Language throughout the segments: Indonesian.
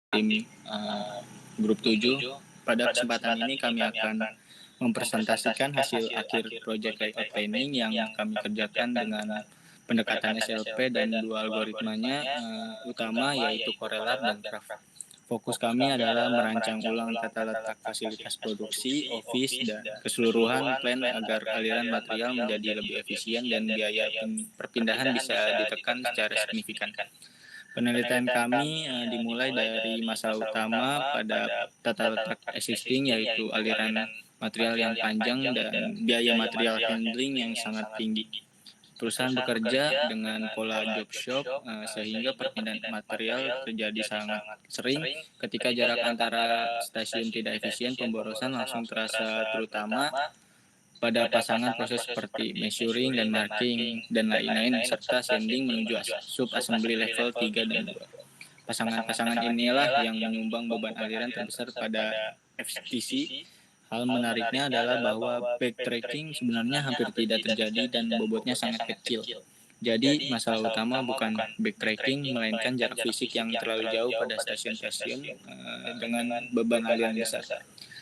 tim grup 7. Pada kesempatan ini kami akan mempresentasikan hasil akhir project layout planning yang kami kerjakan dengan pendekatan SLP dan dua algoritmanya utama yaitu Corelab dan Craft. Fokus kami adalah merancang ulang tata letak fasilitas produksi, office, dan keseluruhan plan agar aliran material menjadi lebih efisien dan biaya perpindahan bisa ditekan secara signifikan. Penelitian kami dimulai dari masalah utama pada tata letak existing yaitu aliran material yang panjang dan biaya material handling yang sangat tinggi. Perusahaan bekerja dengan pola job shop sehingga perpindahan material terjadi sangat sering ketika jarak antara stasiun tidak efisien, pemborosan langsung terasa terutama pada pasangan proses seperti measuring dan marking dan lain-lain serta sending menuju sub-assembly level 3 dan 2. Pasangan-pasangan inilah yang menyumbang beban aliran terbesar pada FTC. Hal menariknya adalah bahwa backtracking sebenarnya hampir tidak terjadi dan bobotnya sangat kecil. Jadi masalah utama bukan backtracking melainkan jarak fisik yang terlalu jauh pada stasiun-stasiun dengan beban aliran besar.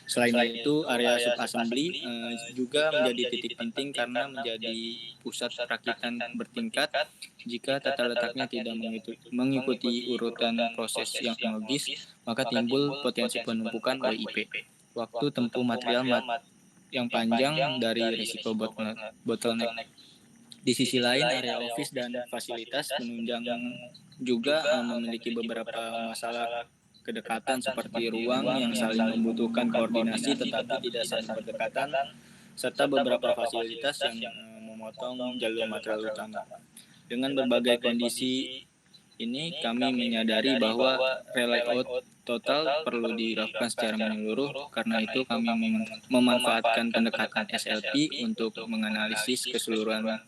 Selain itu, area subassembly juga menjadi titik penting karena menjadi pusat perakitan bertingkat. Jika tata letaknya tidak mengikuti urutan proses yang logis, maka timbul potensi penumpukan WIP. Waktu tempuh material yang panjang dari risiko bottleneck. Di sisi lain, area office dan fasilitas penunjang juga memiliki beberapa masalah kedekatan seperti ruang yang saling membutuhkan koordinasi tetapi tidak saling berdekatan, serta beberapa fasilitas yang memotong jalur material utama. Dengan berbagai kondisi ini, kami menyadari bahwa relayout total perlu dilakukan secara menyeluruh. Karena itu, kami memanfaatkan pendekatan SLP untuk menganalisis keseluruhan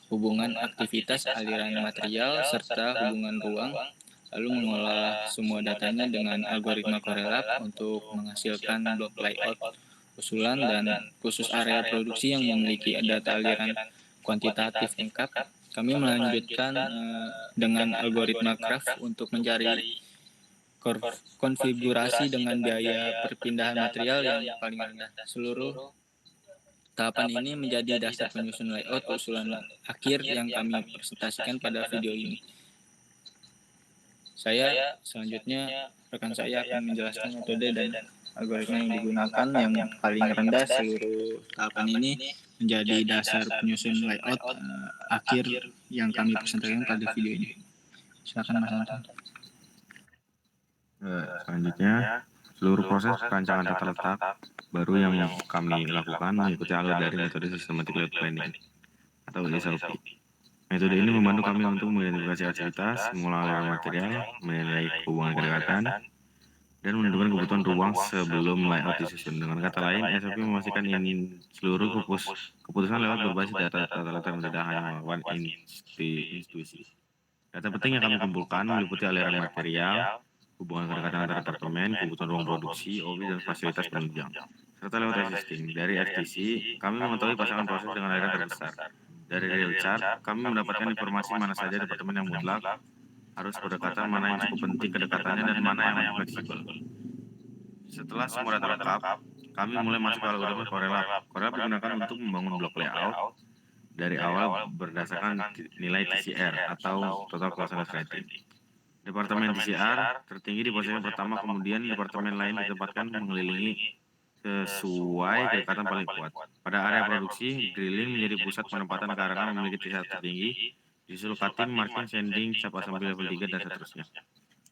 hubungan aktivitas aliran material serta hubungan ruang, lalu mengolah semua datanya dengan algoritma Corelab untuk menghasilkan blok layout usulan dan khusus area produksi yang memiliki data aliran kuantitatif lengkap. Kami melanjutkan dengan algoritma Craft untuk mencari konfigurasi dengan biaya perpindahan material yang paling rendah. Seluruh tahapan ini menjadi dasar penyusunan layout usulan akhir yang kami presentasikan pada video ini. Selanjutnya rekan saya akan menjelaskan metode dan algoritma yang digunakan yang paling rendah. Seluruh tahapan ini menjadi dasar penyusunan layout akhir yang kami presentasikan pada video ini. Silakan Mas Anton. Selanjutnya, seluruh proses perancangan tata letak baru yang kami lakukan mengikuti alur dari metode systematic layout planning atau SLP. Metode ini membantu kami untuk mengidentifikasi aktivitas, mengolah aliran material, menilai hubungan kedekatan, dan menentukan kebutuhan ruang sebelum layout disusun. Dengan kata lain, SLP memastikan seluruh keputusan lewat berbasis data letak dan tidak hanya melakukan institusi. Data penting yang kami kumpulkan meliputi aliran material, hubungan kedekatan antar departemen, kebutuhan ruang produksi, office, dan fasilitas penunjang, serta lewat existing. Dari FTC, kami mengetahui pasangan proses dengan aliran terbesar. Dari real chart, kami mendapatkan informasi mana saja departemen yang mutlak, harus berdekatan, mana yang cukup penting kedekatannya, dan mana yang fleksibel. Setelah semua data lengkap, kami mulai masuk ke algoritma Corelab. Corelab digunakan untuk membangun blok layout dari awal berdasarkan nilai TCR atau Total Clusterness Rating. Departemen TCR tertinggi di posisi pertama, kemudian departemen lain ditempatkan mengelilingi sesuai kedekatan paling kuat. Pada area produksi, drilling menjadi pusat penempatan karena memiliki TCR tertinggi, disusul cutting, marking, sanding, sub-assembly level 3, dan seterusnya.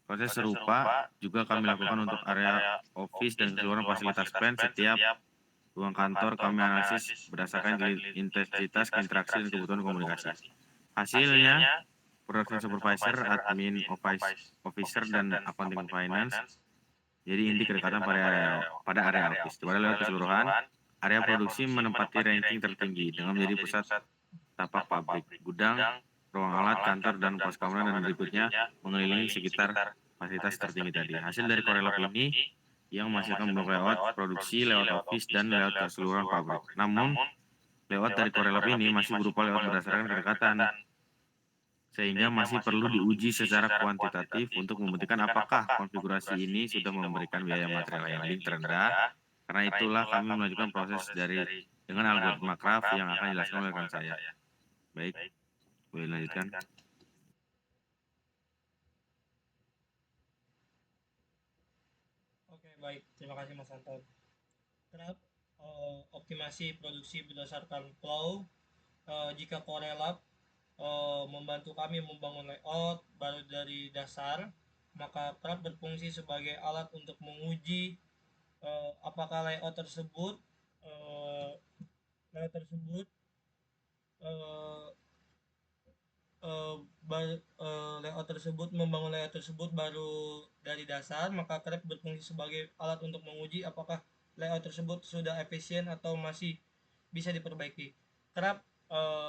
Proses serupa juga kami lakukan untuk area office dan keseluruhan fasilitas plan. Setiap ruang kantor kami analisis berdasarkan intensitas interaksi dan kebutuhan komunikasi. Hasilnya, production supervisor, admin officer, dan accounting finance jadi inti kedekatan pada area office. Pada lewat keseluruhan, area produksi menempati ranking tertinggi dengan menjadi pusat tapak pabrik, gudang, ruang alat, kantor, dan pos keamanan, dan berikutnya mengelilingi sekitar fasilitas tertinggi tadi. Hasil dari Corelab ini yang menghasilkan blok layout produksi, layout office, dan layout keseluruhan pabrik. Namun, layout dari Corelab ini masih berupa layout berdasarkan kedekatan. sehingga masih perlu diuji secara kuantitatif untuk membuktikan apakah konfigurasi ini sudah memberikan biaya material handling terendah. Karena itulah kami melanjutkan proses dengan algoritma Craft yang akan dijelaskan oleh rekan saya. Baik, boleh lanjutkan. Oke, baik. Terima kasih Mas Anton. Craft optimasi produksi berdasarkan flow. Jika Corelab membantu kami membangun layout baru dari dasar, maka Craft berfungsi sebagai alat untuk menguji apakah layout tersebut eh, layout tersebut eh, membangun layout tersebut baru dari dasar, maka Craft berfungsi sebagai alat untuk menguji apakah layout tersebut sudah efisien atau masih bisa diperbaiki. Craft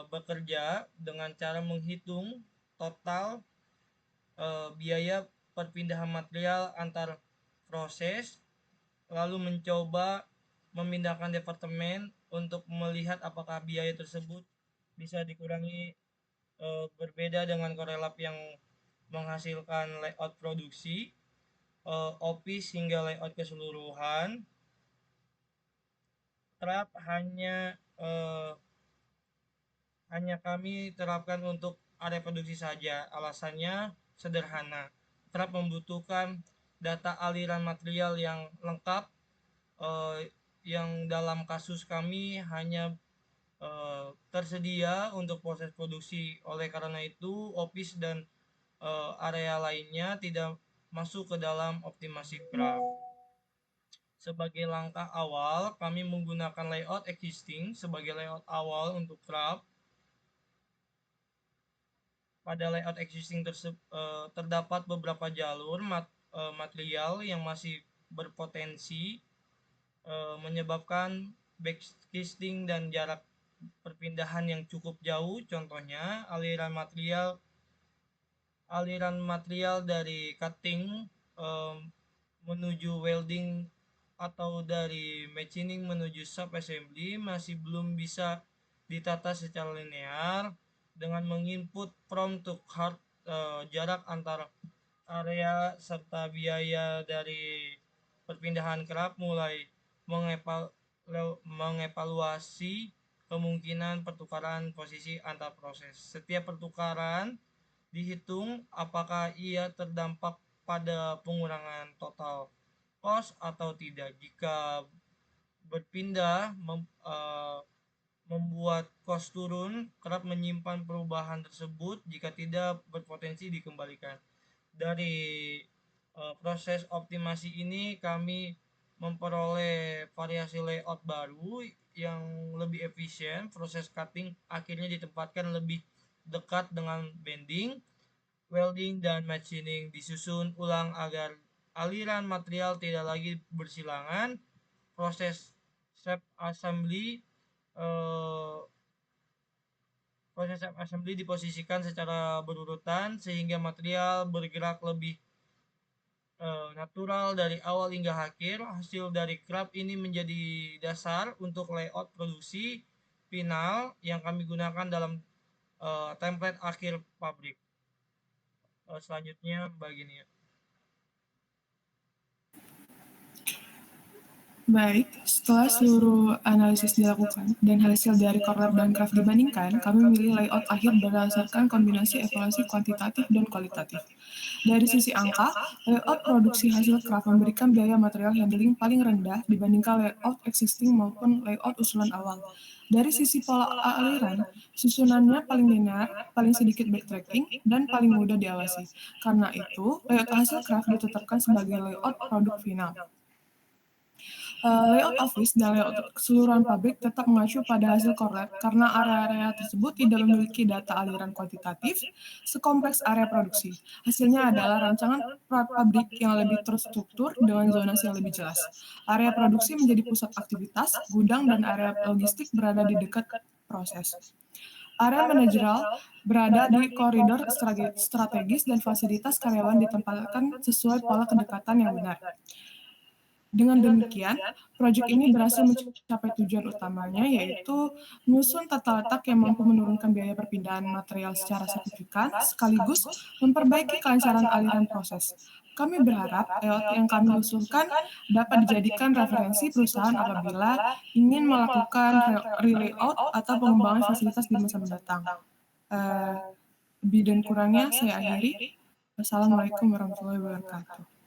bekerja dengan cara menghitung total biaya perpindahan material antar proses, lalu mencoba memindahkan departemen untuk melihat apakah biaya tersebut bisa dikurangi. Berbeda dengan Corelab yang menghasilkan layout produksi, office hingga layout keseluruhan, Craft hanya kami terapkan untuk area produksi saja. Alasannya sederhana. Craft membutuhkan data aliran material yang lengkap, yang dalam kasus kami hanya tersedia untuk proses produksi. Oleh karena itu, office dan area lainnya tidak masuk ke dalam optimasi Craft. Sebagai langkah awal, kami menggunakan layout existing sebagai layout awal untuk Craft. Pada layout existing terdapat beberapa jalur material yang masih berpotensi menyebabkan backcasting dan jarak perpindahan yang cukup jauh. Contohnya aliran material dari cutting menuju welding atau dari machining menuju sub assembly masih belum bisa ditata secara linear. Dengan menginput from to cart, jarak antara area serta biaya dari perpindahan Craft mulai mengevaluasi kemungkinan pertukaran posisi antar proses. Setiap pertukaran dihitung apakah ia terdampak pada pengurangan total cost atau tidak. Jika berpindah membuat cost turun, kerap menyimpan perubahan tersebut. Jika tidak, berpotensi dikembalikan. Dari proses optimasi ini kami memperoleh variasi layout baru yang lebih efisien. Proses cutting akhirnya ditempatkan lebih dekat dengan bending, welding, dan machining disusun ulang agar aliran material tidak lagi bersilangan. Proses assembly diposisikan secara berurutan sehingga material bergerak lebih natural dari awal hingga akhir. Hasil dari Craft ini menjadi dasar untuk layout produksi final yang kami gunakan dalam template akhir pabrik. Selanjutnya begini ya. Baik, setelah seluruh analisis dilakukan dan hasil dari Corelab dan Craft dibandingkan, kami memilih layout akhir berdasarkan kombinasi evaluasi kuantitatif dan kualitatif. Dari sisi angka, layout produksi hasil Craft memberikan biaya material handling paling rendah dibandingkan layout existing maupun layout usulan awal. Dari sisi pola aliran, susunannya paling linear, paling sedikit backtracking, dan paling mudah diawasi. Karena itu, layout hasil Craft ditetapkan sebagai layout produk final. Layout office dan layout keseluruhan pabrik tetap mengacu pada hasil Corelab karena area-area tersebut tidak memiliki data aliran kuantitatif sekompleks area produksi. Hasilnya adalah rancangan pabrik yang lebih terstruktur dengan zonasi yang lebih jelas. Area produksi menjadi pusat aktivitas, gudang, dan area logistik berada di dekat proses. Area manajerial berada di koridor strategis dan fasilitas karyawan ditempatkan sesuai pola kedekatan yang benar. Dengan demikian, proyek ini berhasil mencapai tujuan utamanya, yaitu menyusun tata letak yang mampu menurunkan biaya perpindahan material secara signifikan, sekaligus memperbaiki kelancaran aliran proses. Kami berharap layout yang kami usulkan dapat dijadikan referensi perusahaan apabila ingin melakukan re-layout atau pengembangan fasilitas di masa mendatang. Lebih dan kurangnya saya akhiri. Wassalamualaikum warahmatullahi wabarakatuh.